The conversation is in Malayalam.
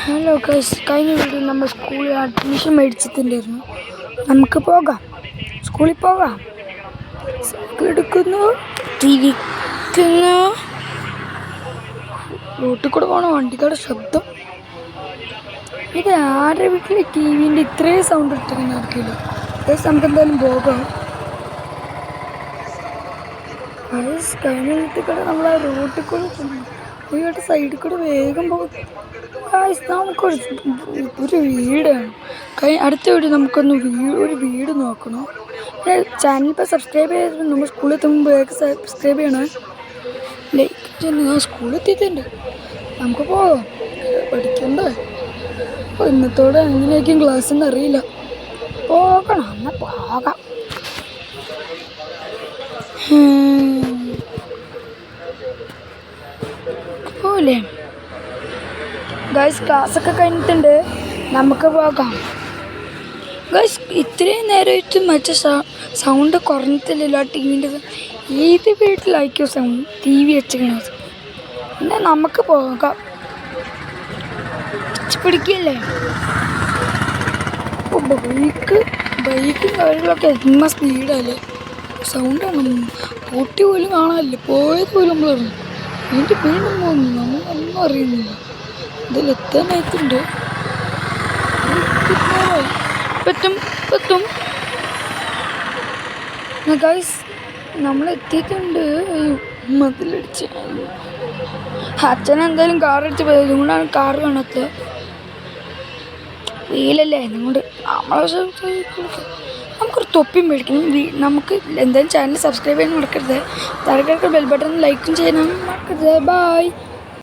ഹലോ ഗൈസ്, കഴിഞ്ഞ വീഡിയോ നമ്മൾ സ്കൂളിൽ അഡ്മിഷൻ മേടിച്ചിട്ടുണ്ടായിരുന്നു. നമുക്ക് പോകാം, സ്കൂളിൽ പോകാം. എടുക്കുന്നു, തിരിക്കുന്നു. റോട്ടിൽ കൂടെ പോകണം, വണ്ടികളുടെ ശബ്ദം. ഇത് ആരുടെ വീട്ടിലെ ടി വിൻ്റെ ഇത്രയും സൗണ്ട് ഇട്ടിരിക്കുന്ന ആർക്കില്ല. നമുക്ക് എന്തായാലും പോകാം. കഴിഞ്ഞ വീട്ടിൽ കൂടെ നമ്മൾ ആ റോട്ടിൽ കൂടെ വീടിൻ്റെ സൈഡിൽ കൂടെ വേഗം പോകും. നമുക്കൊരു വീടാണ്. അടുത്ത വീട് നമുക്കൊന്ന് ഒരു വീട് നോക്കണം. ചാനൽ ഇപ്പോൾ സബ്സ്ക്രൈബ് ചെയ്ത് നമ്മൾ സ്കൂളിൽ എത്തുമ്പോൾ വേഗം സബ്സ്ക്രൈബ് ചെയ്യണം. ലൈക്ക് ഞാൻ സ്കൂളിൽ എത്തിയിട്ടുണ്ട്. നമുക്ക് പോകാം, പഠിക്കണ്ടേ. ഇന്നത്തോടെ എങ്ങനെയായിരിക്കും ക്ലാസ് എന്ന് അറിയില്ല. പോകണം, എന്നാൽ പോകാം. പോലെ ഗൈസ്, ക്ലാസ്സൊക്കെ കഴിഞ്ഞിട്ടുണ്ട്, നമുക്ക് പോകാം. ഗൈസ്, ഇത്രയും നേരമായിട്ട് മറ്റേ സൗണ്ട് കുറഞ്ഞിട്ടില്ലല്ലോ ടി വിൻ്റെ. ഏത് വീട്ടിലായിരിക്കും സൗണ്ട് ടി വി വെച്ചിരിക്കണത്? എന്നാൽ നമുക്ക് പോകാം. പിടിക്കല്ലേ. ഇപ്പോൾ ബൈക്കും കാര്യങ്ങളൊക്കെ എന്ന സ്പീഡല്ലേ, സൗണ്ടാണ്. പൊട്ടി പോലും കാണാനില്ല, പോയത് പോലും നമ്മൾ അറിഞ്ഞു. വീണ്ടും പോകുന്നു, നമ്മളൊന്നും അറിയുന്നില്ല. ഇതിലെത്താനായിട്ടുണ്ട്. പറ്റും ഗൈസ്, നമ്മൾ എത്തിയിട്ടുണ്ട്. മതിലടിച്ച് അച്ഛൻ എന്തായാലും കാർ അടിച്ച് പോയത്, അതുകൊണ്ടാണ് കാർ കാണാത്തത്. വെയിലല്ലേ, അതുകൊണ്ട് നമുക്കൊരു തൊപ്പി മേടിക്കണം. നമുക്ക് എന്തായാലും ചാനൽ സബ്സ്ക്രൈബ് ചെയ്യാൻ മറക്കരുത്. താഴെ ബെൽ ബട്ടൺ ലൈക്കും ചെയ്യാനും മറക്കരുത്. ബൈ.